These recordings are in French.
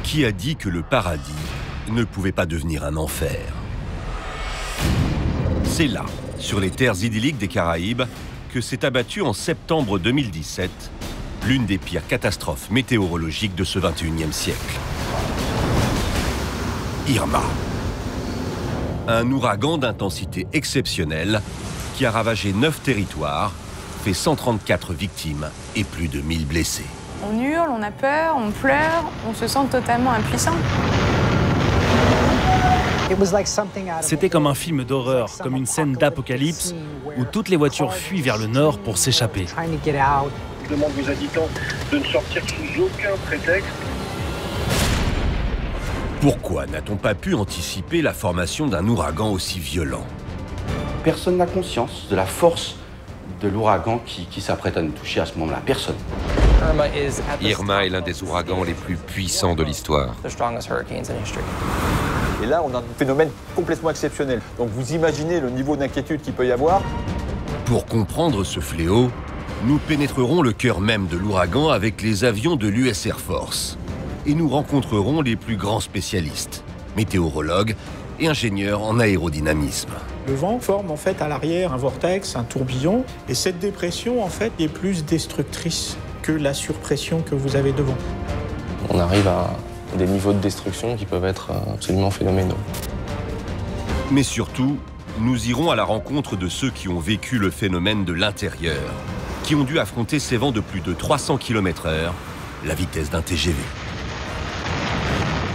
Qui a dit que le paradis ne pouvait pas devenir un enfer? C'est là, sur les terres idylliques des Caraïbes, que s'est abattue en septembre 2017 l'une des pires catastrophes météorologiques de ce XXIe siècle. Irma. Un ouragan d'intensité exceptionnelle qui a ravagé 9 territoires, fait 134 victimes et plus de 1000 blessés. On hurle, on a peur, on pleure, on se sent totalement impuissant. C'était comme un film d'horreur, comme une scène d'apocalypse où toutes les voitures fuient vers le nord pour s'échapper. Je demande aux habitants de ne sortir sous aucun prétexte. Pourquoi n'a-t-on pas pu anticiper la formation d'un ouragan aussi violent? Personne n'a conscience de la force de l'ouragan qui s'apprête à nous toucher à ce moment-là. Personne. Irma est l'un des ouragans les plus puissants de l'histoire. Et là, on a un phénomène complètement exceptionnel. Donc vous imaginez le niveau d'inquiétude qu'il peut y avoir. Pour comprendre ce fléau, nous pénétrerons le cœur même de l'ouragan avec les avions de l'US Air Force. Et nous rencontrerons les plus grands spécialistes, météorologues et ingénieurs en aérodynamisme. Le vent forme en fait à l'arrière un vortex, un tourbillon, et cette dépression en fait est plus destructrice que la surpression que vous avez devant. On arrive à des niveaux de destruction qui peuvent être absolument phénoménaux. Mais surtout, nous irons à la rencontre de ceux qui ont vécu le phénomène de l'intérieur, qui ont dû affronter ces vents de plus de 300 km/h, la vitesse d'un TGV.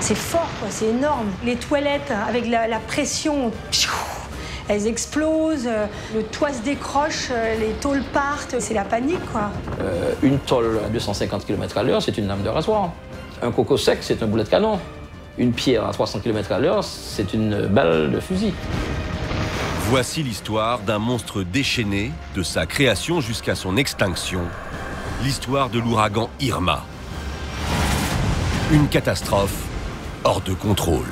C'est fort, quoi, c'est énorme. Les toilettes, avec la pression, elles explosent, le toit se décroche, les tôles partent, c'est la panique, quoi. Une tôle à 250 km/h, c'est une lame de rasoir. Un coco sec, c'est un boulet de canon. Une pierre à 300 km/h, c'est une balle de fusil. Voici l'histoire d'un monstre déchaîné, de sa création jusqu'à son extinction. L'histoire de l'ouragan Irma. Une catastrophe hors de contrôle.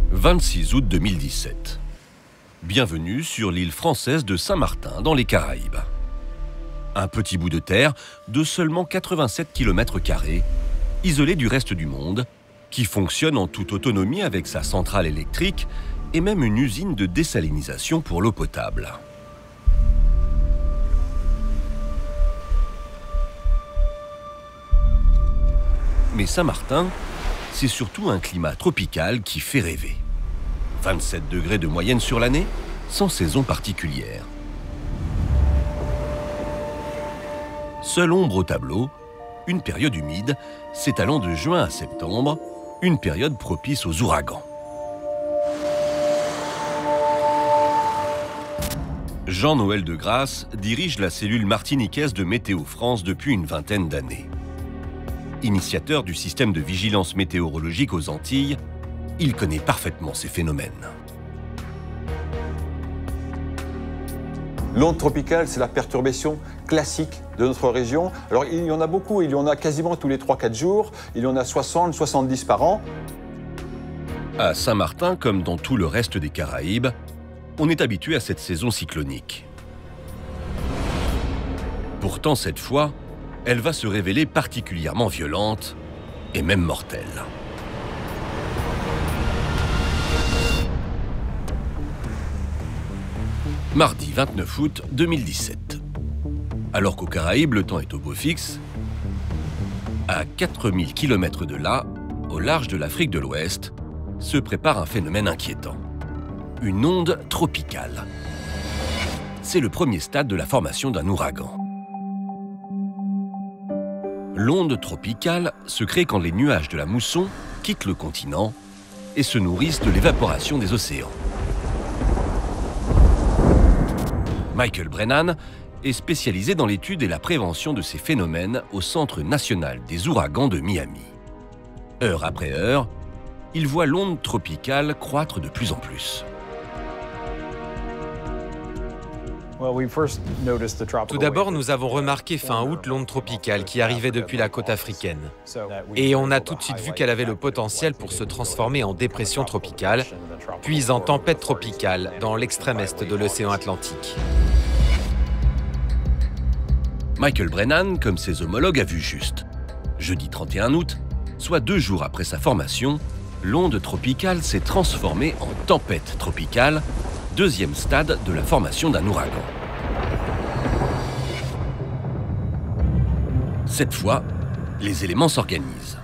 « 26 août 2017. Bienvenue sur l'île française de Saint-Martin, dans les Caraïbes. Un petit bout de terre de seulement 87 km², isolé du reste du monde, qui fonctionne en toute autonomie avec sa centrale électrique et même une usine de désalinisation pour l'eau potable. Mais Saint-Martin, c'est surtout un climat tropical qui fait rêver. 27 degrés de moyenne sur l'année, sans saison particulière. Seule ombre au tableau, une période humide, s'étalant de juin à septembre, une période propice aux ouragans. Jean-Noël Degrasse dirige la cellule martiniquaise de Météo France depuis une vingtaine d'années. Initiateur du système de vigilance météorologique aux Antilles, il connaît parfaitement ces phénomènes. L'onde tropicale, c'est la perturbation classique de notre région. Alors il y en a beaucoup, il y en a quasiment tous les 3-4 jours, il y en a 60, 70 par an. À Saint-Martin, comme dans tout le reste des Caraïbes, on est habitué à cette saison cyclonique. Pourtant, cette fois, elle va se révéler particulièrement violente et même mortelle. Mardi 29 août 2017. Alors qu'aux Caraïbes, le temps est au beau fixe, à 4000 km de là, au large de l'Afrique de l'Ouest, se prépare un phénomène inquiétant. Une onde tropicale. C'est le premier stade de la formation d'un ouragan. L'onde tropicale se crée quand les nuages de la mousson quittent le continent et se nourrissent de l'évaporation des océans. Michael Brennan est spécialisé dans l'étude et la prévention de ces phénomènes au Centre national des ouragans de Miami. Heure après heure, il voit l'onde tropicale croître de plus en plus. Tout d'abord, nous avons remarqué fin août l'onde tropicale qui arrivait depuis la côte africaine. Et on a tout de suite vu qu'elle avait le potentiel pour se transformer en dépression tropicale, puis en tempête tropicale dans l'extrême est de l'océan Atlantique. Michael Brennan, comme ses homologues, a vu juste. Jeudi 31 août, soit 2 jours après sa formation, l'onde tropicale s'est transformée en tempête tropicale, deuxième stade de la formation d'un ouragan. Cette fois, les éléments s'organisent.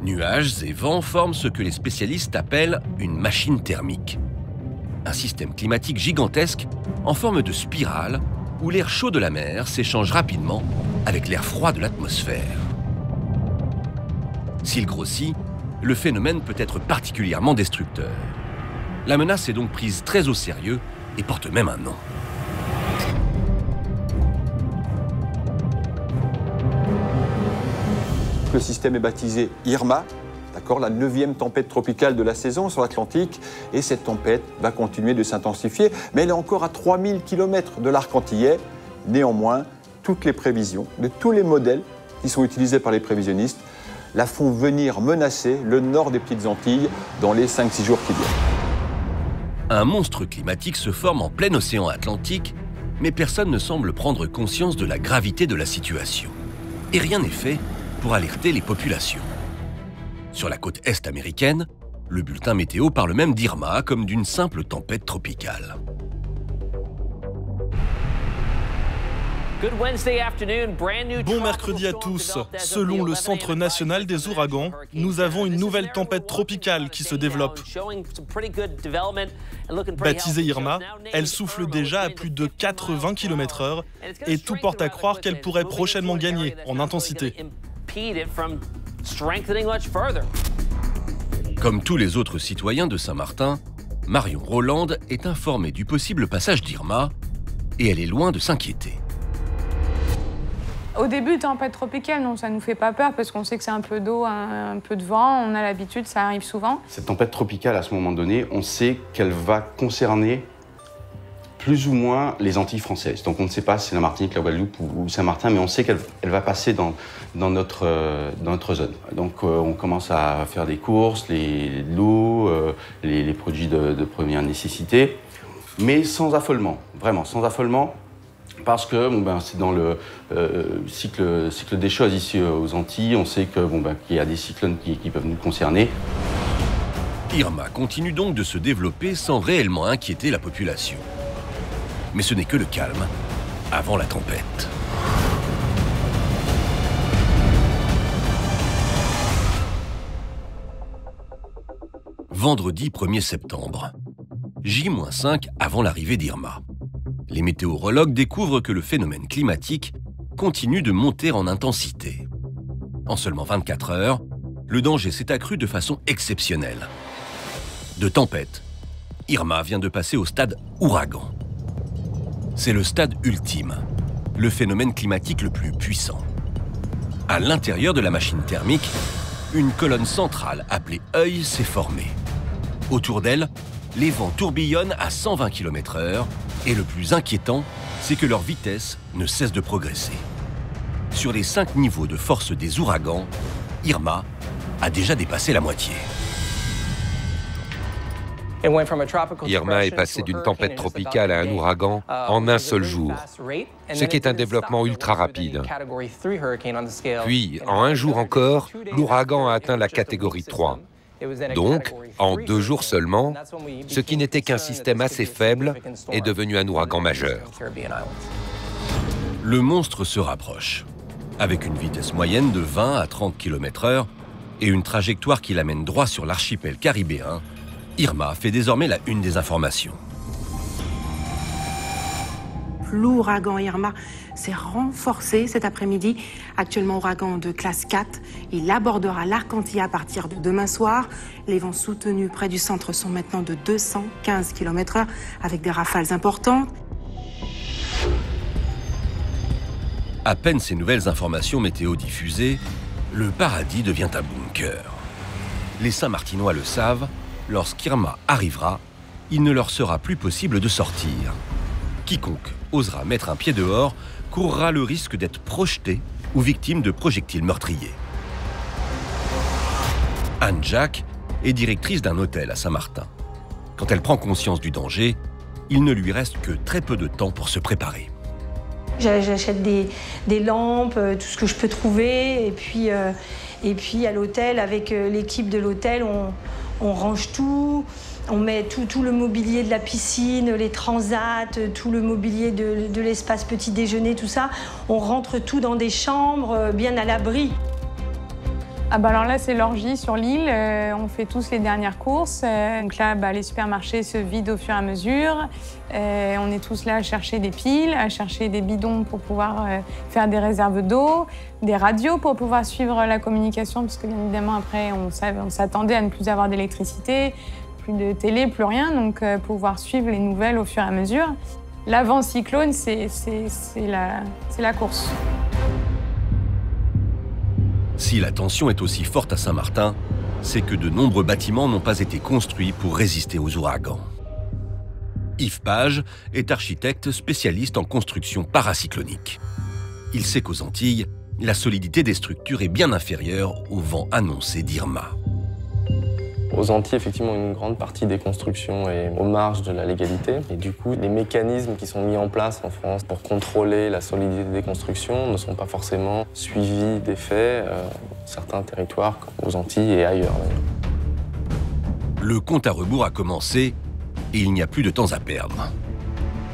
Nuages et vents forment ce que les spécialistes appellent une machine thermique. Un système climatique gigantesque en forme de spirale où l'air chaud de la mer s'échange rapidement avec l'air froid de l'atmosphère. S'il grossit, le phénomène peut être particulièrement destructeur. La menace est donc prise très au sérieux et porte même un nom. Le système est baptisé Irma, la 9e tempête tropicale de la saison sur l'Atlantique. Et cette tempête va continuer de s'intensifier, mais elle est encore à 3000 km de l'arc antillais. Néanmoins, toutes les prévisions de tous les modèles qui sont utilisés par les prévisionnistes la font venir menacer le nord des Petites Antilles dans les 5-6 jours qui viennent. Un monstre climatique se forme en plein océan Atlantique, mais personne ne semble prendre conscience de la gravité de la situation. Et rien n'est fait pour alerter les populations. Sur la côte est américaine, le bulletin météo parle même d'Irma comme d'une simple tempête tropicale. Bon mercredi à tous. Selon le Centre national des ouragans, nous avons une nouvelle tempête tropicale qui se développe. Baptisée Irma, elle souffle déjà à plus de 80 km/h et tout porte à croire qu'elle pourrait prochainement gagner en intensité. Comme tous les autres citoyens de Saint-Martin, Marion Roland est informée du possible passage d'Irma et elle est loin de s'inquiéter. Au début, tempête tropicale, non, ça nous fait pas peur parce qu'on sait que c'est un peu d'eau, un peu de vent, on a l'habitude, ça arrive souvent. Cette tempête tropicale, à ce moment donné, on sait qu'elle va concerner plus ou moins les Antilles françaises. Donc on ne sait pas si c'est la Martinique, la Guadeloupe ou Saint-Martin, mais on sait qu'elle va passer dans notre zone. Donc on commence à faire des courses, l'eau, les produits de première nécessité, mais sans affolement, vraiment sans affolement. Parce que c'est dans le cycle des choses ici aux Antilles. On sait que, qu'il y a des cyclones qui peuvent nous concerner. Irma continue donc de se développer sans réellement inquiéter la population. Mais ce n'est que le calme avant la tempête. Vendredi 1er septembre, J-5 avant l'arrivée d'Irma. Les météorologues découvrent que le phénomène climatique continue de monter en intensité. En seulement 24 heures, le danger s'est accru de façon exceptionnelle. De tempête, Irma vient de passer au stade ouragan. C'est le stade ultime, le phénomène climatique le plus puissant. À l'intérieur de la machine thermique, une colonne centrale appelée œil s'est formée. Autour d'elle, les vents tourbillonnent à 120 km/h et le plus inquiétant, c'est que leur vitesse ne cesse de progresser. Sur les 5 niveaux de force des ouragans, Irma a déjà dépassé la moitié. Irma est passé d'une tempête tropicale à un ouragan en un seul jour, ce qui est un développement ultra rapide. Puis, en un jour encore, l'ouragan a atteint la catégorie 3. Donc, en 2 jours seulement, ce qui n'était qu'un système assez faible est devenu un ouragan majeur. Le monstre se rapproche. Avec une vitesse moyenne de 20 à 30 km/h et une trajectoire qui l'amène droit sur l'archipel caribéen, Irma fait désormais la une des informations. L'ouragan Irma s'est renforcé cet après-midi. Actuellement ouragan de classe 4. Il abordera l'arc antillais à partir de demain soir. Les vents soutenus près du centre sont maintenant de 215 km/h avec des rafales importantes. À peine ces nouvelles informations météo diffusées, le paradis devient un bunker. Les Saint-Martinois le savent, lorsqu'Irma arrivera, il ne leur sera plus possible de sortir. Quiconque osera mettre un pied dehors courra le risque d'être projeté ou victime de projectiles meurtriers. Anne Jacques est directrice d'un hôtel à Saint-Martin. Quand elle prend conscience du danger, il ne lui reste que très peu de temps pour se préparer. J'achète des lampes, tout ce que je peux trouver, et puis à l'hôtel, avec l'équipe de l'hôtel, on range tout, on met tout le mobilier de la piscine, les transats, tout le mobilier de l'espace petit déjeuner, tout ça. On rentre tout dans des chambres, bien à l'abri. Ah bah alors là, c'est l'orgie sur l'île. On fait tous les dernières courses. Donc là, les supermarchés se vident au fur et à mesure. On est tous là à chercher des piles, à chercher des bidons pour pouvoir faire des réserves d'eau, des radios pour pouvoir suivre la communication, parce que bien évidemment, après, on s'attendait à ne plus avoir d'électricité, plus de télé, plus rien. Donc pouvoir suivre les nouvelles au fur et à mesure. L'avant-cyclone, c'est la course. Si la tension est aussi forte à Saint-Martin, c'est que de nombreux bâtiments n'ont pas été construits pour résister aux ouragans. Yves Page est architecte spécialiste en construction paracyclonique. Il sait qu'aux Antilles, la solidité des structures est bien inférieure au vent annoncé d'Irma. Aux Antilles, effectivement, une grande partie des constructions est aux marges de la légalité. Et du coup, les mécanismes qui sont mis en place en France pour contrôler la solidité des constructions ne sont pas forcément suivis des faits dans certains territoires, comme aux Antilles et ailleurs. Le compte à rebours a commencé et il n'y a plus de temps à perdre.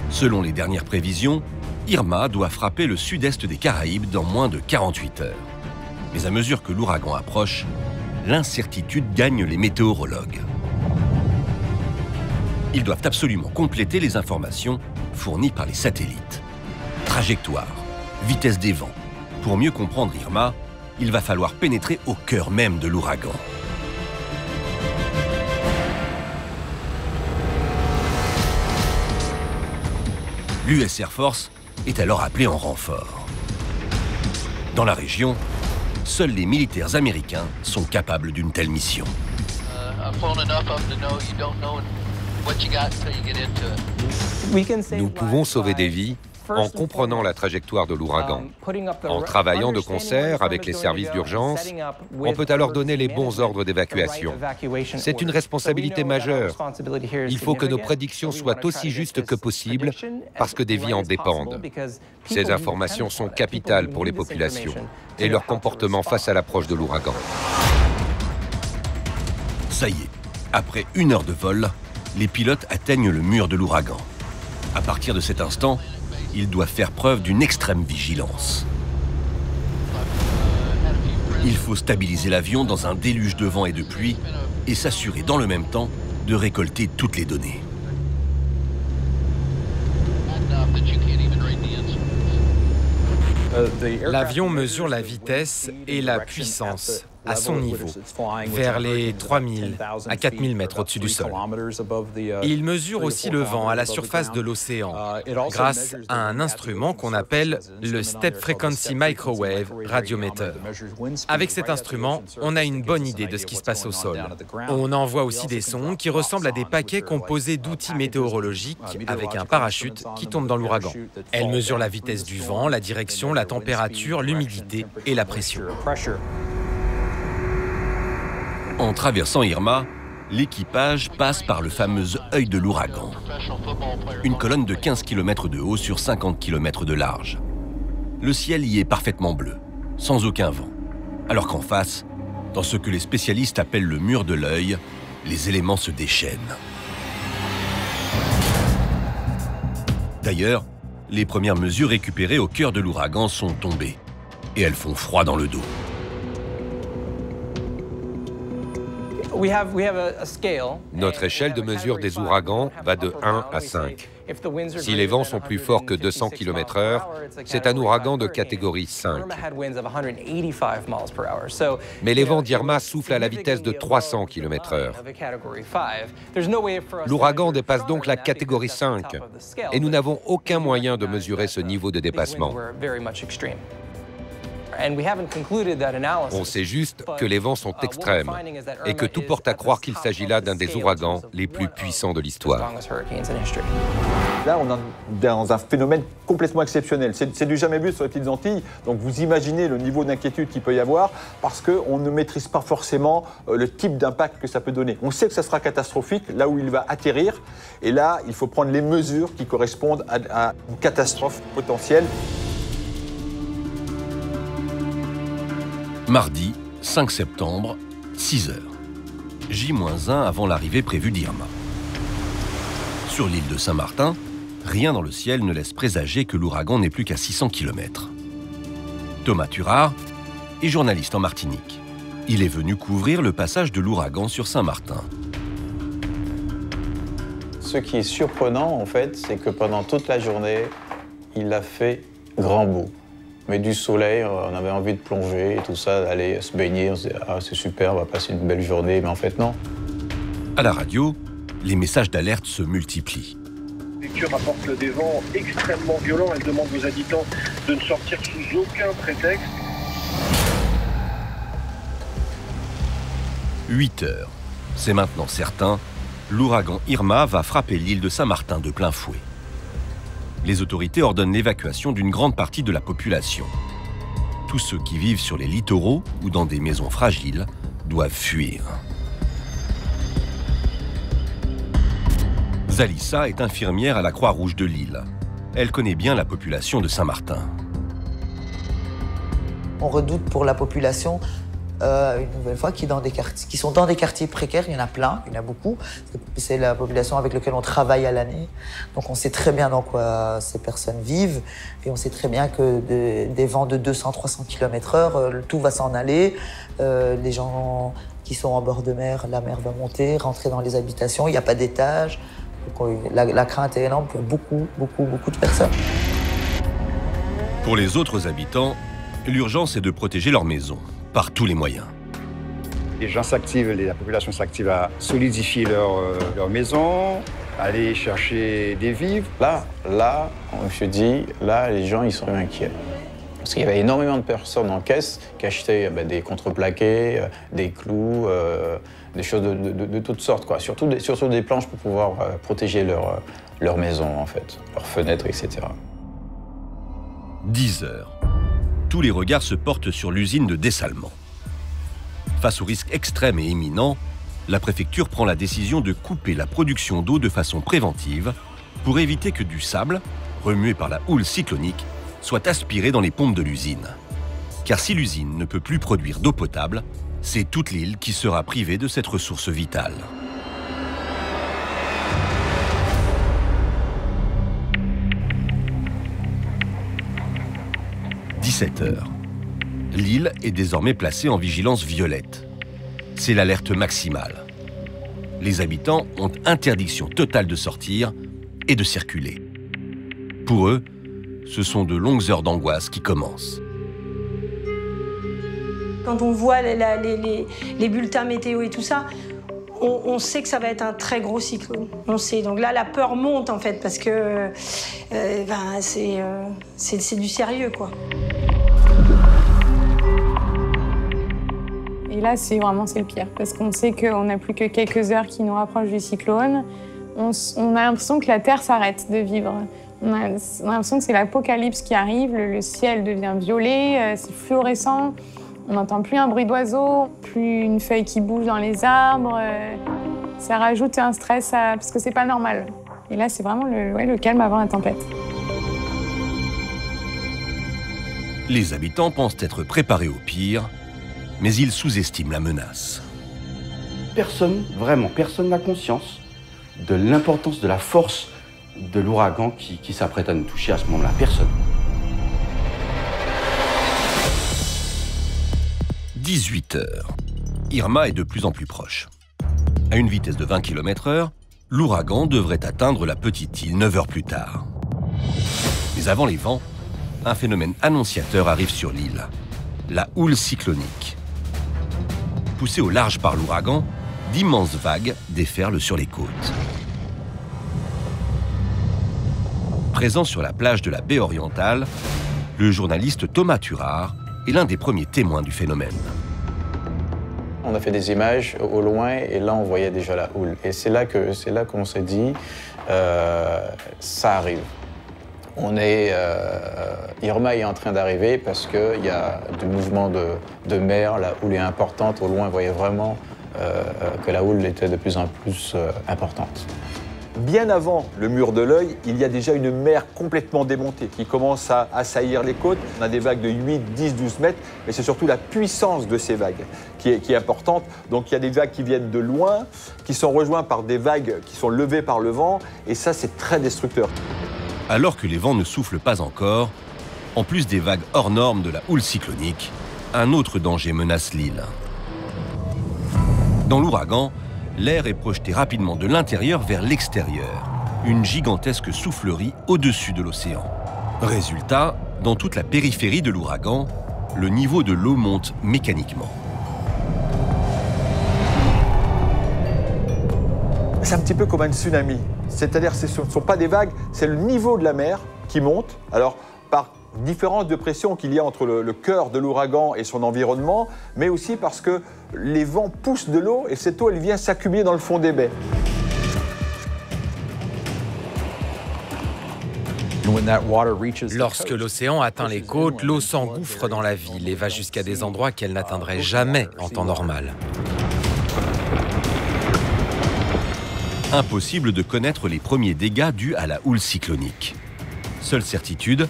Selon les dernières prévisions, Irma doit frapper le sud-est des Caraïbes dans moins de 48 heures. Mais à mesure que l'ouragan approche, l'incertitude gagne les météorologues. Ils doivent absolument compléter les informations fournies par les satellites. Trajectoire, vitesse des vents. Pour mieux comprendre Irma, il va falloir pénétrer au cœur même de l'ouragan. L'US Air Force est alors appelée en renfort. Dans la région, seuls les militaires américains sont capables d'une telle mission. Nous pouvons sauver des vies en comprenant la trajectoire de l'ouragan. En travaillant de concert avec les services d'urgence, on peut alors donner les bons ordres d'évacuation. C'est une responsabilité majeure. Il faut que nos prédictions soient aussi justes que possible parce que des vies en dépendent. Ces informations sont capitales pour les populations et leur comportement face à l'approche de l'ouragan. Ça y est, après 1 heure de vol, les pilotes atteignent le mur de l'ouragan. À partir de cet instant, ils doivent faire preuve d'une extrême vigilance. Il faut stabiliser l'avion dans un déluge de vent et de pluie et s'assurer dans le même temps de récolter toutes les données. L'avion mesure la vitesse et la puissance à son niveau, vers les 3000 à 4000 mètres au-dessus du sol. Il mesure aussi le vent à la surface de l'océan grâce à un instrument qu'on appelle le Step Frequency Microwave Radiometer. Avec cet instrument, on a une bonne idée de ce qui se passe au sol. On envoie aussi des sons qui ressemblent à des paquets composés d'outils météorologiques avec un parachute qui tombe dans l'ouragan. Elle mesure la vitesse du vent, la direction, la température, l'humidité et la pression. En traversant Irma, l'équipage passe par le fameux œil de l'ouragan. Une colonne de 15 km de haut sur 50 km de large. Le ciel y est parfaitement bleu, sans aucun vent. Alors qu'en face, dans ce que les spécialistes appellent le mur de l'œil, les éléments se déchaînent. D'ailleurs, les premières mesures récupérées au cœur de l'ouragan sont tombées. Et elles font froid dans le dos. Notre échelle de mesure des ouragans va de 1 à 5. Si les vents sont plus forts que 200 km/h, c'est un ouragan de catégorie 5. Mais les vents d'Irma soufflent à la vitesse de 300 km/h. L'ouragan dépasse donc la catégorie 5 et nous n'avons aucun moyen de mesurer ce niveau de dépassement. On sait juste que les vents sont extrêmes et que tout porte à croire qu'il s'agit là d'un des ouragans les plus puissants de l'histoire. Là, on est dans un phénomène complètement exceptionnel. C'est du jamais vu sur les petites Antilles. Donc vous imaginez le niveau d'inquiétude qu'il peut y avoir parce qu'on ne maîtrise pas forcément le type d'impact que ça peut donner. On sait que ça sera catastrophique là où il va atterrir. Et là, il faut prendre les mesures qui correspondent à une catastrophe potentielle. Mardi 5 septembre, 6 h. J-1 avant l'arrivée prévue d'Irma. Sur l'île de Saint-Martin, rien dans le ciel ne laisse présager que l'ouragan n'est plus qu'à 600 km. Thomas Turard est journaliste en Martinique. Il est venu couvrir le passage de l'ouragan sur Saint-Martin. Ce qui est surprenant, en fait, c'est que pendant toute la journée, il a fait grand beau. Mais du soleil, on avait envie de plonger et tout ça, d'aller se baigner. On se disait, ah, c'est super, on va passer une belle journée. Mais en fait, non. À la radio, les messages d'alerte se multiplient. La préfecture rapporte des vents extrêmement violents. Elle demande aux habitants de ne sortir sous aucun prétexte. 8 h. C'est maintenant certain, l'ouragan Irma va frapper l'île de Saint-Martin de plein fouet. Les autorités ordonnent l'évacuation d'une grande partie de la population. Tous ceux qui vivent sur les littoraux ou dans des maisons fragiles doivent fuir. Zalissa est infirmière à la Croix-Rouge de Lille. Elle connaît bien la population de Saint-Martin. On redoute pour la population une nouvelle fois qui sont dans des quartiers précaires. Il y en a plein, il y en a beaucoup. C'est la population avec laquelle on travaille à l'année. Donc on sait très bien dans quoi ces personnes vivent. Et on sait très bien que des vents de 200-300 km/h, tout va s'en aller. Les gens qui sont en bord de mer, la mer va monter, rentrer dans les habitations. Il n'y a pas d'étage. La crainte est énorme pour beaucoup de personnes. Pour les autres habitants, l'urgence est de protéger leur maison, par tous les moyens. Les gens s'activent, la population s'active à solidifier leur maison, aller chercher des vivres. Là, je dis, là, les gens, ils sont inquiets. Parce qu'il y avait énormément de personnes en caisse qui achetaient des contreplaqués, des clous, des choses de toutes sortes, quoi. Surtout des planches pour pouvoir protéger leur maison, en fait, leurs fenêtres, etc. 10 h. Tous les regards se portent sur l'usine de dessalement. Face au risque extrême et imminent, la préfecture prend la décision de couper la production d'eau de façon préventive pour éviter que du sable, remué par la houle cyclonique, soit aspiré dans les pompes de l'usine. Car si l'usine ne peut plus produire d'eau potable, c'est toute l'île qui sera privée de cette ressource vitale. « 17 h. L'île est désormais placée en vigilance violette. C'est l'alerte maximale. Les habitants ont interdiction totale de sortir et de circuler. Pour eux, ce sont de longues heures d'angoisse qui commencent. Quand on voit les bulletins météo et tout ça, on sait que ça va être un très gros cyclone. On sait. Donc là, la peur monte en fait parce que c'est du sérieux, quoi. Et là, c'est le pire parce qu'on sait qu'on n'a plus que quelques heures qui nous rapprochent du cyclone. On a l'impression que la Terre s'arrête de vivre. On a l'impression que c'est l'apocalypse qui arrive, le ciel devient violet, c'est fluorescent. On n'entend plus un bruit d'oiseau, plus une feuille qui bouge dans les arbres. Ça rajoute un stress parce que c'est pas normal. Et là, c'est vraiment le calme avant la tempête. Les habitants pensent être préparés au pire, mais ils sous-estiment la menace. Personne, vraiment, personne n'a conscience de l'importance, de la force de l'ouragan qui s'apprête à nous toucher à ce moment-là. Personne. 18 h. Irma est de plus en plus proche. À une vitesse de 20 km/h, l'ouragan devrait atteindre la petite île 9 heures plus tard. Mais avant les vents, un phénomène annonciateur arrive sur l'île, la houle cyclonique. Poussée au large par l'ouragan, d'immenses vagues déferlent sur les côtes. Présent sur la plage de la baie orientale, le journaliste Thomas Turard est l'un des premiers témoins du phénomène. On a fait des images au loin et là on voyait déjà la houle. Et c'est là qu'on s'est dit, ça arrive. Irma est en train d'arriver parce qu'il y a du mouvement de mer, la houle est importante. Au loin, on voyait vraiment que la houle était de plus en plus importante. Bien avant le mur de l'œil, il y a déjà une mer complètement démontée qui commence à assaillir les côtes. On a des vagues de 8, 10, 12 mètres, mais c'est surtout la puissance de ces vagues qui est importante. Donc il y a des vagues qui viennent de loin, qui sont rejointes par des vagues qui sont levées par le vent, et ça c'est très destructeur. Alors que les vents ne soufflent pas encore, en plus des vagues hors normes de la houle cyclonique, un autre danger menace l'île. Dans l'ouragan, l'air est projeté rapidement de l'intérieur vers l'extérieur, une gigantesque soufflerie au-dessus de l'océan. Résultat, dans toute la périphérie de l'ouragan, le niveau de l'eau monte mécaniquement. C'est un petit peu comme un tsunami, c'est-à-dire ce ne sont pas des vagues, c'est le niveau de la mer qui monte. Alors, par différence de pression qu'il y a entre le cœur de l'ouragan et son environnement, mais aussi parce que les vents poussent de l'eau et cette eau, elle vient s'accumuler dans le fond des baies. Lorsque l'océan atteint les côtes, l'eau s'engouffre dans la ville et va jusqu'à des endroits qu'elle n'atteindrait jamais en temps normal. Impossible de connaître les premiers dégâts dus à la houle cyclonique. Seule certitude,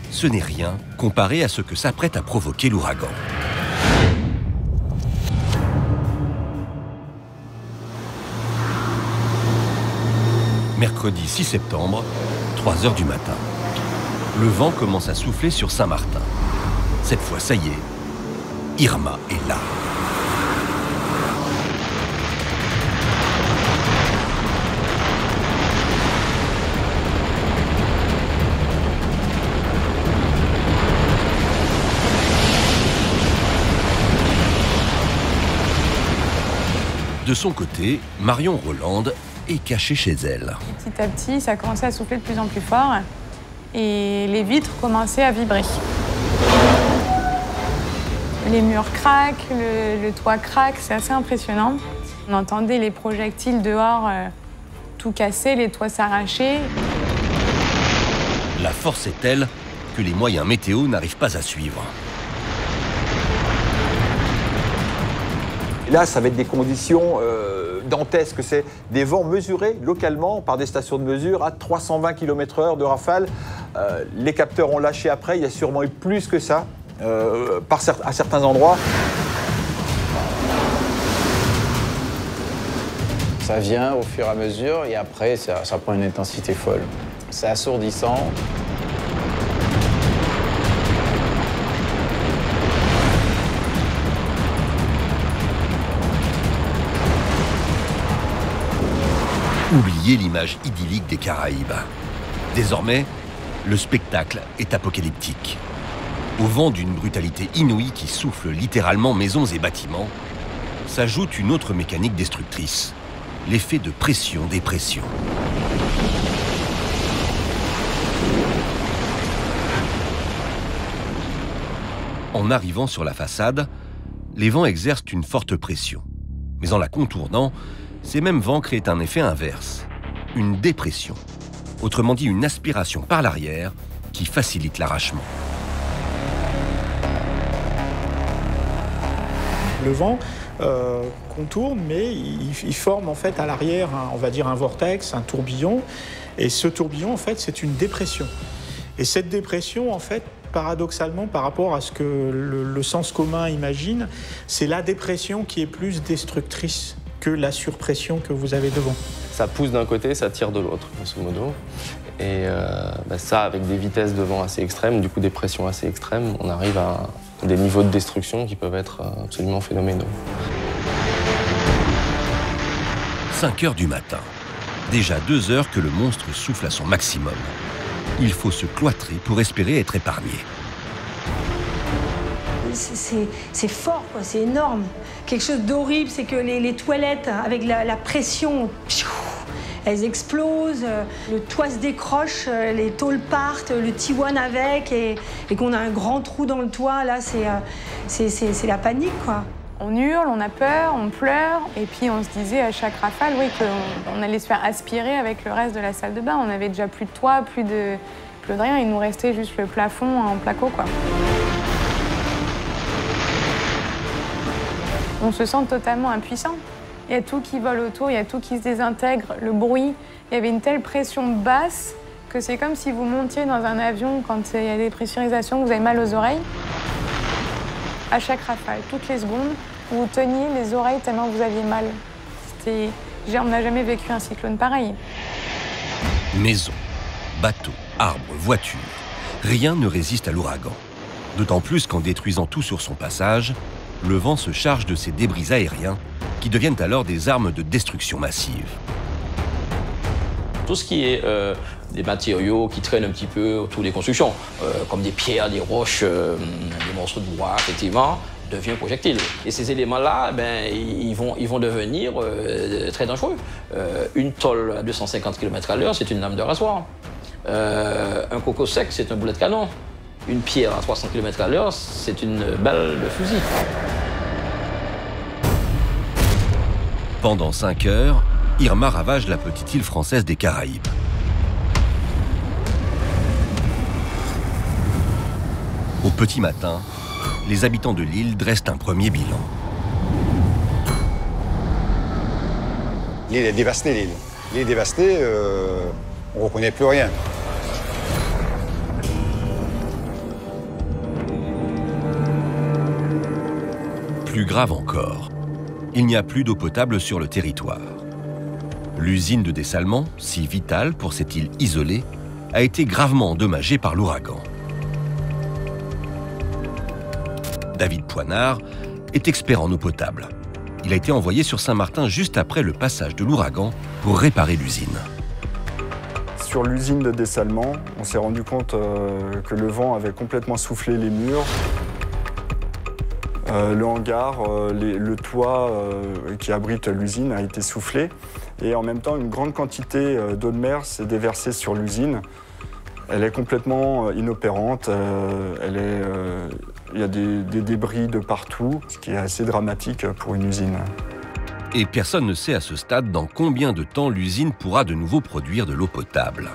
ce n'est rien comparé à ce que s'apprête à provoquer l'ouragan. Mercredi 6 septembre, 3 h du matin. Le vent commence à souffler sur Saint-Martin. Cette fois, ça y est, Irma est là. De son côté, Marion Rolande est cachée chez elle. Petit à petit, ça a commencé à souffler de plus en plus fort et les vitres commençaient à vibrer. Les murs craquent, le toit craque, c'est assez impressionnant. On entendait les projectiles dehors tout casser, les toits s'arracher. La force est telle que les moyens météo n'arrivent pas à suivre. Là, ça va être des conditions dantesques. C'est des vents mesurés localement par des stations de mesure à 320 km/h de rafale. Les capteurs ont lâché après. Il y a sûrement eu plus que ça à certains endroits. Ça vient au fur et à mesure et après, ça prend une intensité folle. C'est assourdissant. Oubliez l'image idyllique des Caraïbes. Désormais, le spectacle est apocalyptique. Au vent d'une brutalité inouïe qui souffle littéralement maisons et bâtiments, s'ajoute une autre mécanique destructrice, l'effet de pression-dépression. En arrivant sur la façade, les vents exercent une forte pression. Mais en la contournant, ces mêmes vents créent un effet inverse, une dépression, autrement dit une aspiration par l'arrière qui facilite l'arrachement. Le vent contourne, mais il forme en fait à l'arrière, on va dire un vortex, un tourbillon, et ce tourbillon en fait c'est une dépression. Et cette dépression en fait, paradoxalement, par rapport à ce que le sens commun imagine, c'est la dépression qui est plus destructrice que la surpression que vous avez devant. Ça pousse d'un côté, ça tire de l'autre, grosso modo. Et ça, avec des vitesses de vent assez extrêmes, du coup des pressions assez extrêmes, on arrive à des niveaux de destruction qui peuvent être absolument phénoménaux. 5 h du matin. Déjà 2 heures que le monstre souffle à son maximum. Il faut se cloîtrer pour espérer être épargné. C'est fort, quoi, c'est énorme. Quelque chose d'horrible, c'est que les toilettes, avec la pression, elles explosent, le toit se décroche, les tôles partent, le T1 avec, et qu'on a un grand trou dans le toit, là, c'est la panique, quoi. On hurle, on a peur, on pleure, et puis on se disait à chaque rafale, oui, qu'on allait se faire aspirer avec le reste de la salle de bain. On n'avait déjà plus de toit, plus de rien, il nous restait juste le plafond en placo, quoi. On se sent totalement impuissant. Il y a tout qui vole autour, il y a tout qui se désintègre, le bruit. Il y avait une telle pression basse que c'est comme si vous montiez dans un avion quand il y a des pressurisations, vous avez mal aux oreilles. À chaque rafale, toutes les secondes, vous teniez les oreilles tellement vous aviez mal. On n'a jamais vécu un cyclone pareil. Maisons, bateaux, arbres, voitures, rien ne résiste à l'ouragan. D'autant plus qu'en détruisant tout sur son passage, le vent se charge de ces débris aériens qui deviennent alors des armes de destruction massive. Tout ce qui est des matériaux qui traînent un petit peu autour des constructions, comme des pierres, des roches, des morceaux de bois, effectivement, devient projectile. Et ces éléments-là, ils vont devenir très dangereux. Une tôle à 250 km/h, c'est une lame de rasoir. Un coco sec, c'est un boulet de canon. Une pierre à 300 km/h, c'est une balle de fusil. Pendant 5 heures, Irma ravage la petite île française des Caraïbes. Au petit matin, les habitants de l'île dressent un premier bilan. L'île est dévastée, l'île. L'île est dévastée, on ne reconnaît plus rien. Plus grave encore, il n'y a plus d'eau potable sur le territoire. L'usine de dessalement, si vitale pour cette île isolée, a été gravement endommagée par l'ouragan. David Poinard est expert en eau potable. Il a été envoyé sur Saint-Martin juste après le passage de l'ouragan pour réparer l'usine. Sur l'usine de dessalement, on s'est rendu compte que le vent avait complètement soufflé les murs. Le hangar, le toit qui abrite l'usine a été soufflé et en même temps une grande quantité d'eau de mer s'est déversée sur l'usine. Elle est complètement inopérante, il y a des débris de partout, ce qui est assez dramatique pour une usine. Et personne ne sait à ce stade dans combien de temps l'usine pourra de nouveau produire de l'eau potable.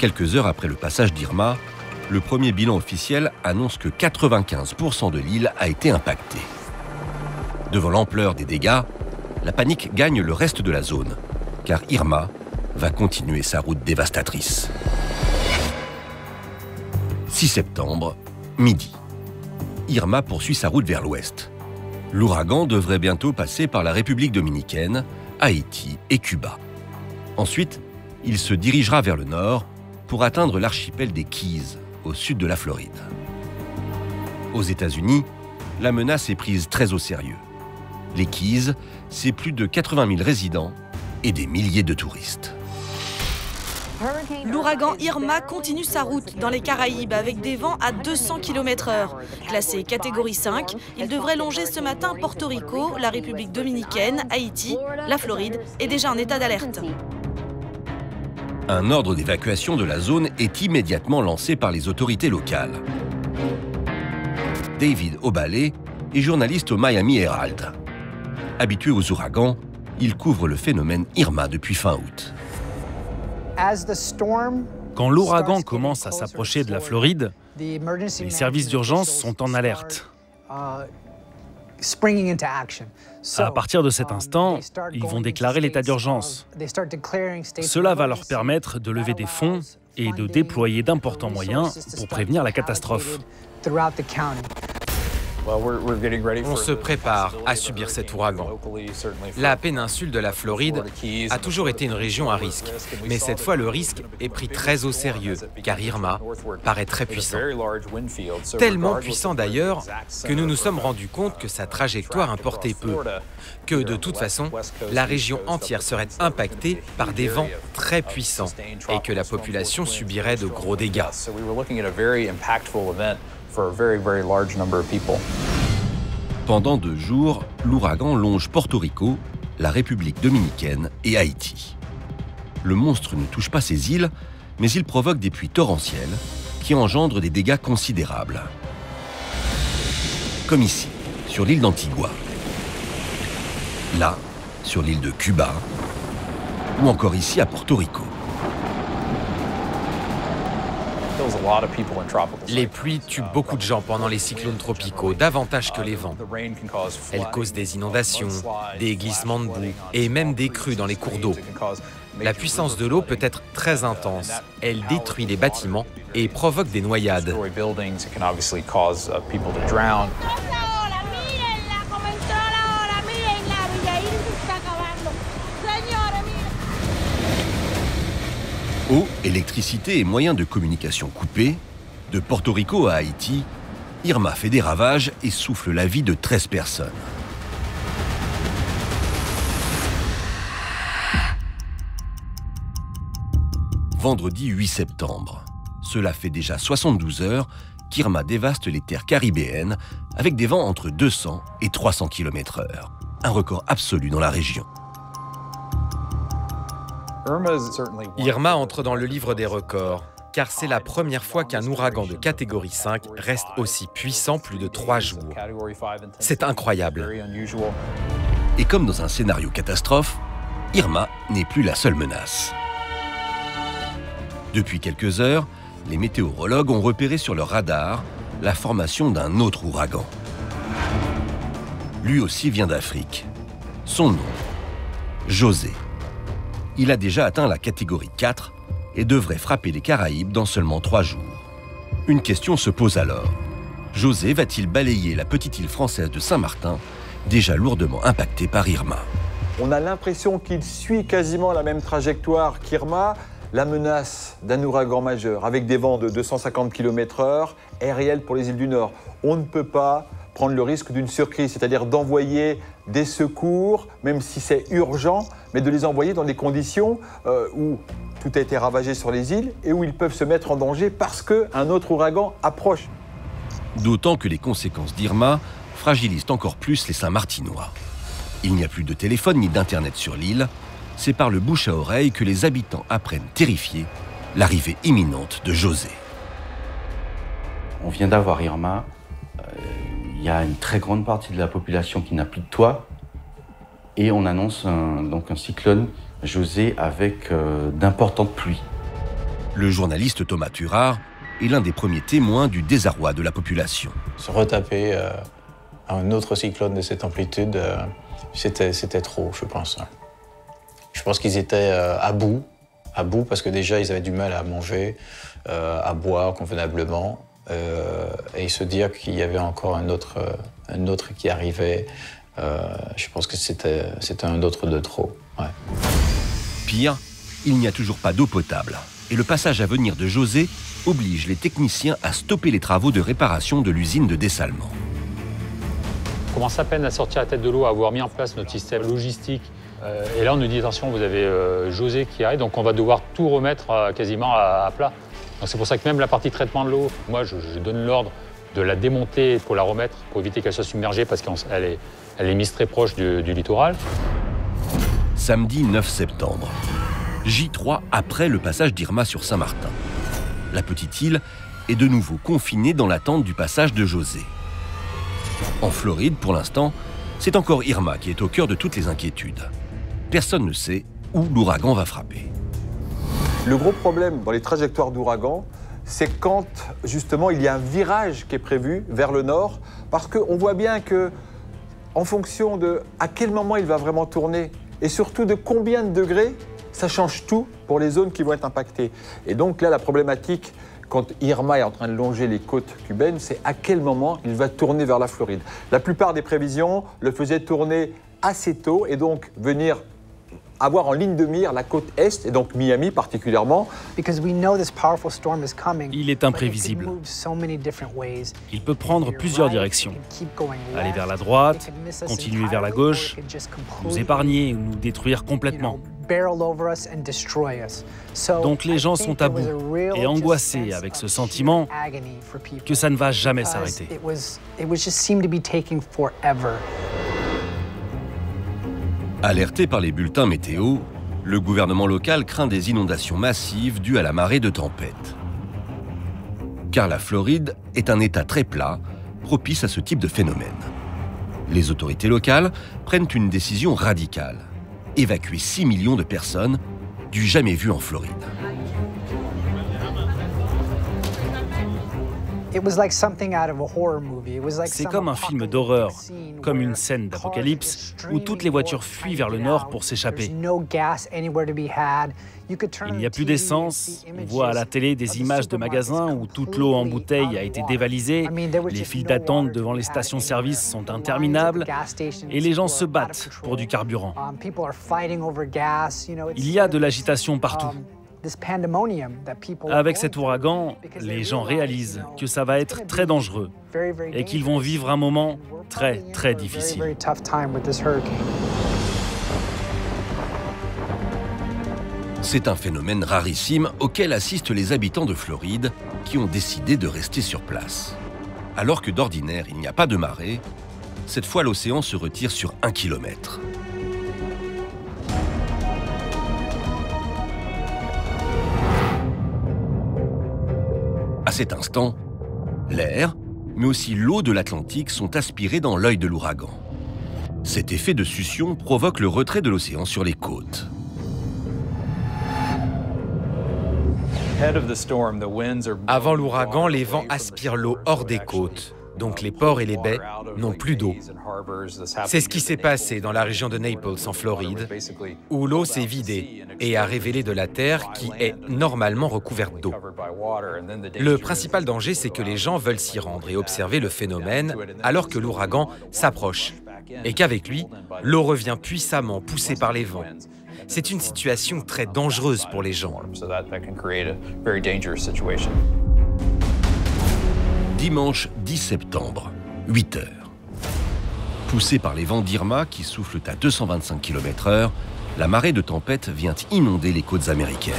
Quelques heures après le passage d'Irma, le premier bilan officiel annonce que 95% de l'île a été impactée. Devant l'ampleur des dégâts, la panique gagne le reste de la zone, car Irma va continuer sa route dévastatrice. 6 septembre, midi. Irma poursuit sa route vers l'ouest. L'ouragan devrait bientôt passer par la République dominicaine, Haïti et Cuba. Ensuite, il se dirigera vers le nord pour atteindre l'archipel des Keys, au sud de la Floride. Aux États-Unis, la menace est prise très au sérieux. Les Keys, c'est plus de 80 000 résidents et des milliers de touristes. L'ouragan Irma continue sa route dans les Caraïbes avec des vents à 200 km/h. Classé catégorie 5, il devrait longer ce matin Porto Rico, la République dominicaine, Haïti, la Floride est déjà en état d'alerte. Un ordre d'évacuation de la zone est immédiatement lancé par les autorités locales. David Obalé est journaliste au Miami Herald. Habitué aux ouragans, il couvre le phénomène Irma depuis fin août. Quand l'ouragan commence à s'approcher de la Floride, les services d'urgence sont en alerte. À partir de cet instant, ils vont déclarer l'état d'urgence. Cela va leur permettre de lever des fonds et de déployer d'importants moyens pour prévenir la catastrophe. On se prépare à subir cet ouragan. La péninsule de la Floride a toujours été une région à risque, mais cette fois le risque est pris très au sérieux, car Irma paraît très puissant. Tellement puissant d'ailleurs que nous nous sommes rendus compte que sa trajectoire importait peu, que de toute façon, la région entière serait impactée par des vents très puissants et que la population subirait de gros dégâts. Pendant 2 jours, l'ouragan longe Porto Rico la République dominicaine et Haïti. Le monstre ne touche pas ces îles, mais il provoque des pluies torrentielles qui engendrent des dégâts considérables. Comme ici, sur l'île d'Antigua. Là, sur l'île de Cuba, ou encore ici à Porto Rico. Les pluies tuent beaucoup de gens pendant les cyclones tropicaux, davantage que les vents. Elles causent des inondations, des glissements de boue et même des crues dans les cours d'eau. La puissance de l'eau peut être très intense. Elle détruit les bâtiments et provoque des noyades. Eau, électricité et moyens de communication coupés, de Porto Rico à Haïti, Irma fait des ravages et souffle la vie de 13 personnes. Vendredi 8 septembre. Cela fait déjà 72 heures qu'Irma dévaste les terres caribéennes avec des vents entre 200 et 300 km/h. Un record absolu dans la région. Irma entre dans le livre des records, car c'est la première fois qu'un ouragan de catégorie 5 reste aussi puissant plus de 3 jours. C'est incroyable. Et comme dans un scénario catastrophe, Irma n'est plus la seule menace. Depuis quelques heures, les météorologues ont repéré sur leur radar la formation d'un autre ouragan. Lui aussi vient d'Afrique. Son nom, José. Il a déjà atteint la catégorie 4 et devrait frapper les Caraïbes dans seulement 3 jours. Une question se pose alors. José va-t-il balayer la petite île française de Saint-Martin, déjà lourdement impactée par Irma? On a l'impression qu'il suit quasiment la même trajectoire qu'Irma. La menace d'un ouragan majeur avec des vents de 250 km/h est réelle pour les îles du Nord. On ne peut pas prendre le risque d'une surcrise, c'est-à-dire d'envoyer des secours, même si c'est urgent, mais de les envoyer dans des conditions où tout a été ravagé sur les îles et où ils peuvent se mettre en danger parce qu'un autre ouragan approche. D'autant que les conséquences d'Irma fragilisent encore plus les Saint-Martinois. Il n'y a plus de téléphone ni d'internet sur l'île. C'est par le bouche à oreille que les habitants apprennent terrifiés l'arrivée imminente de José. On vient d'avoir Irma. Il y a une très grande partie de la population qui n'a plus de toit. Et on annonce donc un cyclone José avec d'importantes pluies. Le journaliste Thomas Turard est l'un des premiers témoins du désarroi de la population. Se retaper un autre cyclone de cette amplitude, c'était trop, je pense. Je pense qu'ils étaient à bout parce que déjà ils avaient du mal à manger, à boire convenablement. Et se dire qu'il y avait encore un autre qui arrivait, je pense que c'était un autre de trop. Ouais. Pire, il n'y a toujours pas d'eau potable. Et le passage à venir de José oblige les techniciens à stopper les travaux de réparation de l'usine de dessalement. On commence à peine à sortir la tête de l'eau, à avoir mis en place notre système logistique. Et là, on nous dit, attention, vous avez José qui arrive, donc on va devoir tout remettre quasiment à plat. Donc c'est pour ça que même la partie traitement de l'eau, moi, je donne l'ordre de la démonter pour la remettre, pour éviter qu'elle soit submergée, parce qu'elle est mise très proche du littoral. Samedi 9 septembre. J3 après le passage d'Irma sur Saint-Martin. La petite île est de nouveau confinée dans l'attente du passage de José. En Floride, pour l'instant, c'est encore Irma qui est au cœur de toutes les inquiétudes. Personne ne sait où l'ouragan va frapper. Le gros problème dans les trajectoires d'ouragan, c'est quand justement il y a un virage qui est prévu vers le nord, parce qu'on voit bien que, en fonction de à quel moment il va vraiment tourner, et surtout de combien de degrés, ça change tout pour les zones qui vont être impactées. Et donc là, la problématique, quand Irma est en train de longer les côtes cubaines, c'est à quel moment il va tourner vers la Floride. La plupart des prévisions le faisaient tourner assez tôt et donc venir avoir en ligne de mire la côte est, et donc Miami particulièrement. Il est imprévisible. Il peut prendre plusieurs directions. Aller vers la droite, continuer vers la gauche, nous épargner ou nous détruire complètement. Donc les gens sont à bout et angoissés avec ce sentiment que ça ne va jamais s'arrêter. Alerté par les bulletins météo, le gouvernement local craint des inondations massives dues à la marée de tempête. Car la Floride est un État très plat, propice à ce type de phénomène. Les autorités locales prennent une décision radicale. Évacuer 6 millions de personnes, du jamais vu en Floride. C'est comme un film d'horreur, comme une scène d'apocalypse où toutes les voitures fuient vers le nord pour s'échapper. Il n'y a plus d'essence, on voit à la télé des images de magasins où toute l'eau en bouteille a été dévalisée, les files d'attente devant les stations-service sont interminables et les gens se battent pour du carburant. Il y a de l'agitation partout. Avec cet ouragan, les gens réalisent que ça va être très dangereux et qu'ils vont vivre un moment très, très difficile. C'est un phénomène rarissime auquel assistent les habitants de Floride qui ont décidé de rester sur place. Alors que d'ordinaire, il n'y a pas de marée, cette fois l'océan se retire sur 1 kilomètre. À cet instant, l'air, mais aussi l'eau de l'Atlantique sont aspirés dans l'œil de l'ouragan. Cet effet de succion provoque le retrait de l'océan sur les côtes. Avant l'ouragan, les vents aspirent l'eau hors des côtes. Donc les ports et les baies n'ont plus d'eau. C'est ce qui s'est passé dans la région de Naples, en Floride, où l'eau s'est vidée et a révélé de la terre qui est normalement recouverte d'eau. Le principal danger, c'est que les gens veulent s'y rendre et observer le phénomène alors que l'ouragan s'approche et qu'avec lui, l'eau revient puissamment poussée par les vents. C'est une situation très dangereuse pour les gens. Dimanche 10 septembre, 8 heures. Poussée par les vents d'Irma qui soufflent à 225 km/h, la marée de tempête vient inonder les côtes américaines.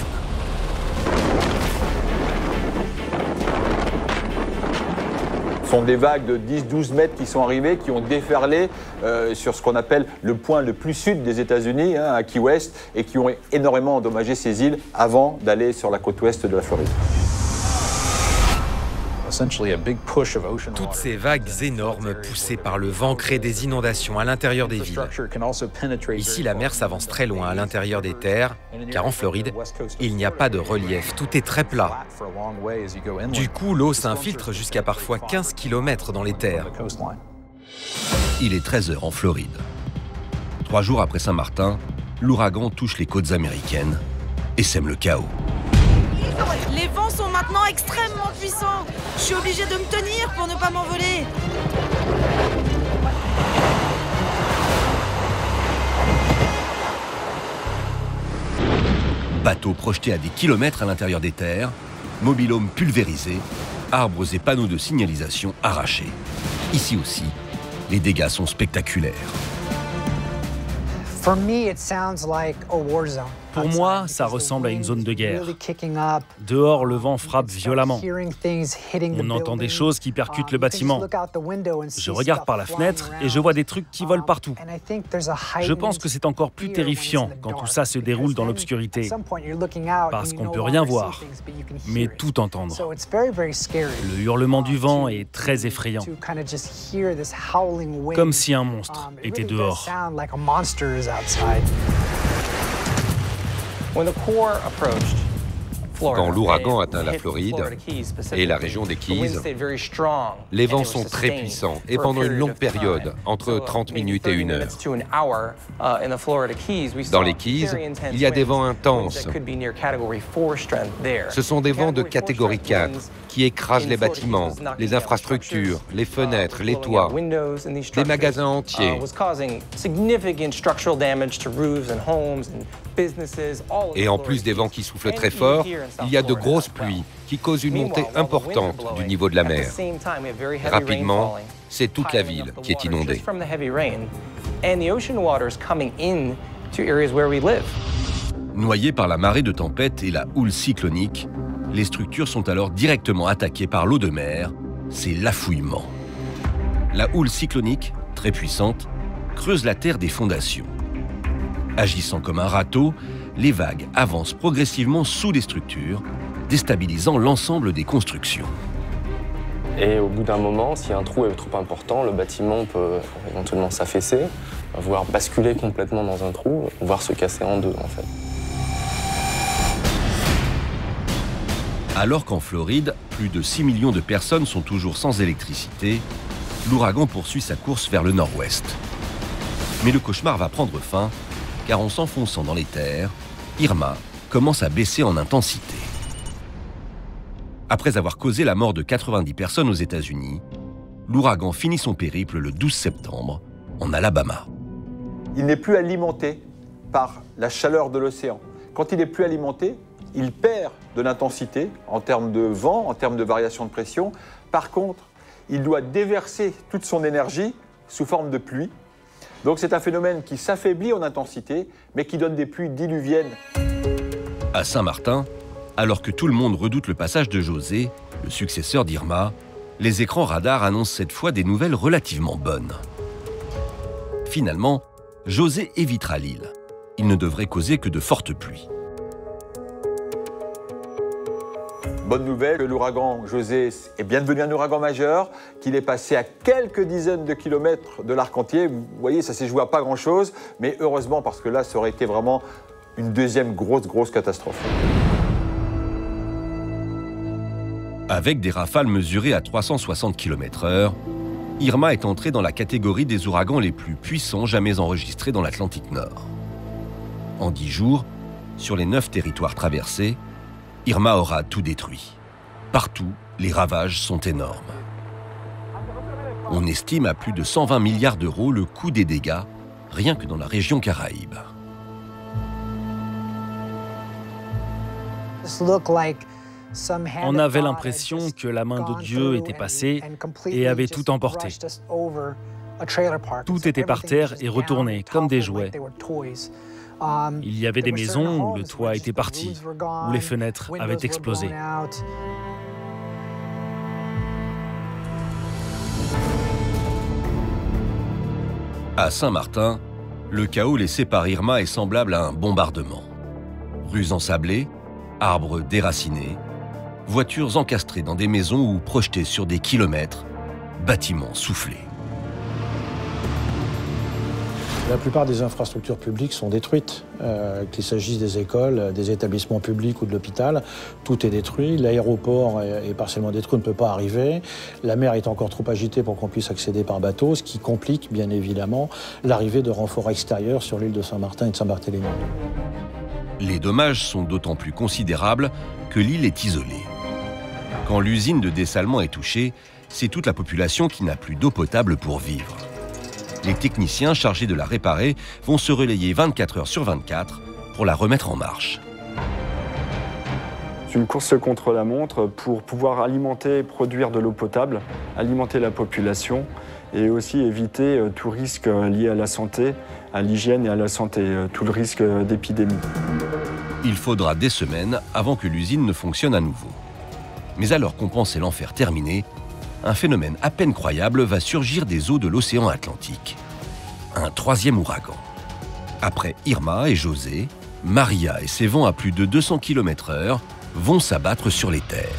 Ce sont des vagues de 10-12 mètres qui sont arrivées, qui ont déferlé sur ce qu'on appelle le point le plus sud des États-Unis, à Key West, et qui ont énormément endommagé ces îles avant d'aller sur la côte ouest de la Floride. Toutes ces vagues énormes poussées par le vent créent des inondations à l'intérieur des villes. Ici, la mer s'avance très loin à l'intérieur des terres, car en Floride, il n'y a pas de relief, tout est très plat. Du coup, l'eau s'infiltre jusqu'à parfois 15 km dans les terres. Il est 13 h en Floride. 3 jours après Saint-Martin, l'ouragan touche les côtes américaines et sème le chaos. Les vents sont maintenant extrêmement puissants. Je suis obligée de me tenir pour ne pas m'envoler. Bateaux projetés à des kilomètres à l'intérieur des terres, mobil-homes pulvérisés, arbres et panneaux de signalisation arrachés. Ici aussi, les dégâts sont spectaculaires. Pour moi, ça ressemble à une zone de guerre. Dehors, le vent frappe violemment. On entend des choses qui percutent le bâtiment. Je regarde par la fenêtre et je vois des trucs qui volent partout. Je pense que c'est encore plus terrifiant quand tout ça se déroule dans l'obscurité, parce qu'on ne peut rien voir, mais tout entendre. Le hurlement du vent est très effrayant, comme si un monstre était dehors. Quand l'ouragan atteint la Floride et la région des Keys, les vents sont très puissants et pendant une longue période, entre 30 minutes et 1 heure. Dans les Keys, il y a des vents intenses. Ce sont des vents de catégorie 4 qui écrasent les bâtiments, les infrastructures, les fenêtres, les toits, des magasins entiers. Et en plus des vents qui soufflent très fort, il y a de grosses pluies qui causent une montée importante du niveau de la mer. Rapidement, c'est toute la ville qui est inondée. Noyés par la marée de tempête et la houle cyclonique, les structures sont alors directement attaquées par l'eau de mer. C'est l'affouillement. La houle cyclonique, très puissante, creuse la terre des fondations. Agissant comme un râteau, les vagues avancent progressivement sous les structures, déstabilisant l'ensemble des constructions. Et au bout d'un moment, si un trou est trop important, le bâtiment peut éventuellement s'affaisser, voire basculer complètement dans un trou, voire se casser en deux en fait. Alors qu'en Floride, plus de 6 millions de personnes sont toujours sans électricité, l'ouragan poursuit sa course vers le nord-ouest. Mais le cauchemar va prendre fin, car en s'enfonçant dans les terres, Irma commence à baisser en intensité. Après avoir causé la mort de 90 personnes aux États-Unis, l'ouragan finit son périple le 12 septembre, en Alabama. Il n'est plus alimenté par la chaleur de l'océan. Quand il n'est plus alimenté, il perd de l'intensité en termes de vent, en termes de variation de pression. Par contre, il doit déverser toute son énergie sous forme de pluie. Donc c'est un phénomène qui s'affaiblit en intensité, mais qui donne des pluies diluviennes. À Saint-Martin, alors que tout le monde redoute le passage de José, le successeur d'Irma, les écrans radars annoncent cette fois des nouvelles relativement bonnes. Finalement, José évitera l'île. Il ne devrait causer que de fortes pluies. Bonne nouvelle, l'ouragan José est bien devenu un ouragan majeur, qu'il est passé à quelques dizaines de kilomètres de l'arc entier. Vous voyez, ça s'est joué à pas grand-chose, mais heureusement parce que là, ça aurait été vraiment une deuxième grosse catastrophe. Avec des rafales mesurées à 360 km/h, Irma est entrée dans la catégorie des ouragans les plus puissants jamais enregistrés dans l'Atlantique Nord. En 10 jours, sur les 9 territoires traversés, Irma aura tout détruit. Partout, les ravages sont énormes. On estime à plus de 120 milliards d'euros le coût des dégâts, rien que dans la région Caraïbe. On avait l'impression que la main de Dieu était passée et avait tout emporté. Tout était par terre et retourné, comme des jouets. Il y avait des maisons où le toit était parti, où les fenêtres avaient explosé. À Saint-Martin, le chaos laissé par Irma est semblable à un bombardement. Rues ensablées, arbres déracinés, voitures encastrées dans des maisons ou projetées sur des kilomètres, bâtiments soufflés. La plupart des infrastructures publiques sont détruites, qu'il s'agisse des écoles, des établissements publics ou de l'hôpital. Tout est détruit, l'aéroport est partiellement détruit, on ne peut pas arriver. La mer est encore trop agitée pour qu'on puisse accéder par bateau, ce qui complique bien évidemment l'arrivée de renforts extérieurs sur l'île de Saint-Martin et de Saint-Barthélemy. Les dommages sont d'autant plus considérables que l'île est isolée. Quand l'usine de dessalement est touchée, c'est toute la population qui n'a plus d'eau potable pour vivre. Les techniciens chargés de la réparer vont se relayer 24 heures sur 24 pour la remettre en marche. C'est une course contre la montre pour pouvoir alimenter, produire de l'eau potable, alimenter la population et aussi éviter tout risque lié à la santé, à l'hygiène et à la santé, tout le risque d'épidémie. Il faudra des semaines avant que l'usine ne fonctionne à nouveau. Mais alors qu'on pensait l'enfer terminé, un phénomène à peine croyable va surgir des eaux de l'océan Atlantique. Un troisième ouragan. Après Irma et José, Maria et ses vents à plus de 200 km/h vont s'abattre sur les terres.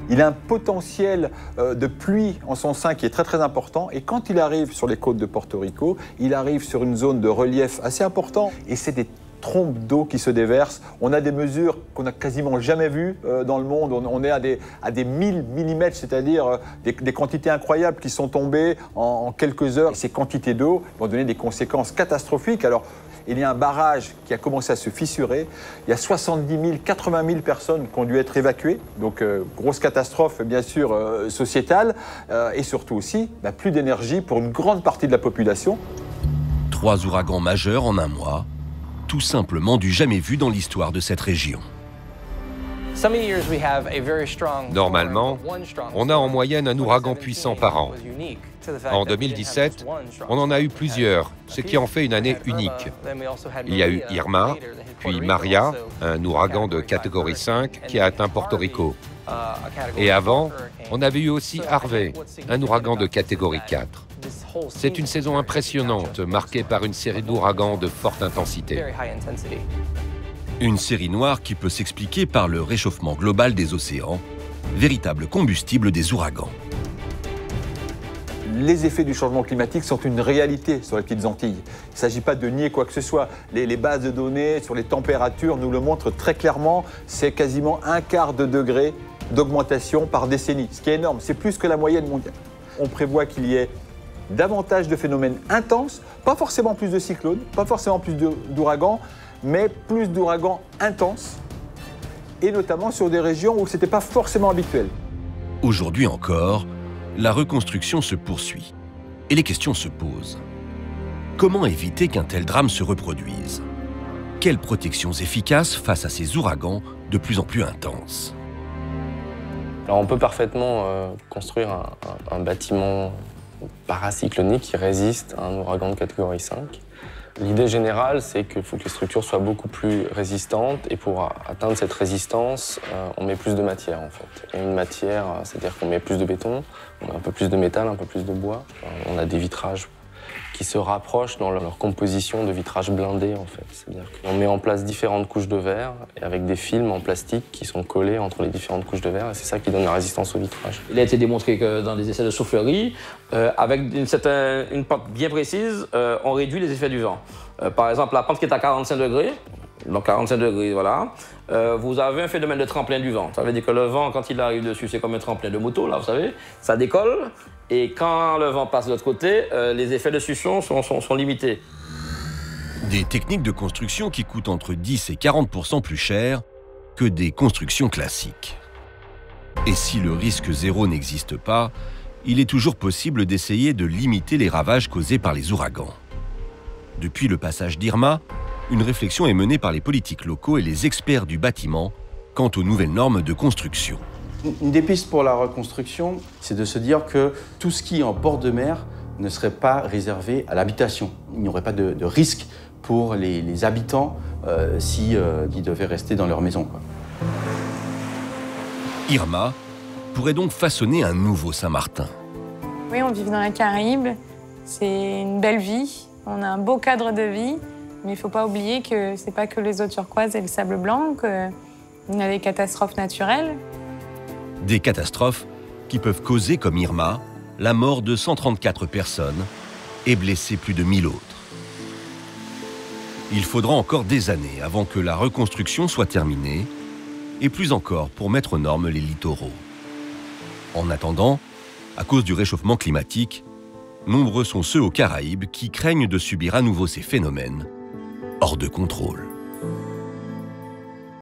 Il a un potentiel de pluie en son sein qui est très important et quand il arrive sur les côtes de Porto Rico, il arrive sur une zone de relief assez important et c'est des trompes d'eau qui se déversent. On a des mesures qu'on n'a quasiment jamais vues dans le monde. On est à des 1000 mm, c'est-à-dire des quantités incroyables qui sont tombées en quelques heures. Et ces quantités d'eau vont donner des conséquences catastrophiques. Alors, il y a un barrage qui a commencé à se fissurer. Il y a 70 000, 80 000 personnes qui ont dû être évacuées. Donc, grosse catastrophe, bien sûr, sociétale. Et surtout aussi, plus d'énergie pour une grande partie de la population. 3 ouragans majeurs en un mois. Tout simplement du jamais vu dans l'histoire de cette région. Normalement, on a en moyenne un ouragan puissant par an. En 2017, on en a eu plusieurs, ce qui en fait une année unique. Il y a eu Irma, puis Maria, un ouragan de catégorie 5 qui a atteint Porto Rico. Et avant, on avait eu aussi Harvey, un ouragan de catégorie 4. C'est une saison impressionnante, marquée par une série d'ouragans de forte intensité. Une série noire qui peut s'expliquer par le réchauffement global des océans, véritable combustible des ouragans. Les effets du changement climatique sont une réalité sur les petites Antilles. Il ne s'agit pas de nier quoi que ce soit. Les bases de données sur les températures nous le montrent très clairement. C'est quasiment 1/4 de degré d'augmentation par décennie, ce qui est énorme. C'est plus que la moyenne mondiale. On prévoit qu'il y ait davantage de phénomènes intenses, pas forcément plus de cyclones, pas forcément plus d'ouragans, mais plus d'ouragans intenses, et notamment sur des régions où ce n'était pas forcément habituel. Aujourd'hui encore, la reconstruction se poursuit et les questions se posent. Comment éviter qu'un tel drame se reproduise? Quelles protections efficaces face à ces ouragans de plus en plus intenses? Alors on peut parfaitement construire un bâtiment paracyclonique qui résiste à un ouragan de catégorie 5. L'idée générale, c'est qu'il faut que les structures soient beaucoup plus résistantes, et pour atteindre cette résistance, on met plus de matière en fait. Et une matière, c'est-à-dire qu'on met plus de béton, on met un peu plus de métal, un peu plus de bois. On a des vitrages qui se rapprochent dans leur composition de vitrages blindés en fait. C'est-à-dire qu'on met en place différentes couches de verre et avec des films en plastique qui sont collés entre les différentes couches de verre, et c'est ça qui donne la résistance au vitrage. Il a été démontré que dans des essais de soufflerie, avec une pente bien précise, on réduit les effets du vent. Par exemple, la pente qui est à 45 degrés, donc 45 degrés, voilà, vous avez un phénomène de tremplin du vent. Ça veut dire que le vent, quand il arrive dessus, c'est comme un tremplin de moto, là, vous savez, ça décolle, et quand le vent passe de l'autre côté, les effets de succion sont limités. Des techniques de construction qui coûtent entre 10 et 40% plus cher que des constructions classiques. Et si le risque zéro n'existe pas, il est toujours possible d'essayer de limiter les ravages causés par les ouragans. Depuis le passage d'Irma, une réflexion est menée par les politiques locaux et les experts du bâtiment quant aux nouvelles normes de construction. Une des pistes pour la reconstruction, c'est de se dire que tout ce qui est en bord de mer ne serait pas réservé à l'habitation. Il n'y aurait pas de risque pour les habitants s'ils devaient rester dans leur maison, quoi. Irma pourrait donc façonner un nouveau Saint-Martin. Oui, on vit dans la Caraïbe, c'est une belle vie, on a un beau cadre de vie, mais il ne faut pas oublier que ce n'est pas que les eaux turquoises et le sable blanc, qu'on a des catastrophes naturelles. Des catastrophes qui peuvent causer, comme Irma, la mort de 134 personnes et blesser plus de 1000 autres. Il faudra encore des années avant que la reconstruction soit terminée, et plus encore pour mettre aux normes les littoraux. En attendant, à cause du réchauffement climatique, nombreux sont ceux aux Caraïbes qui craignent de subir à nouveau ces phénomènes hors de contrôle.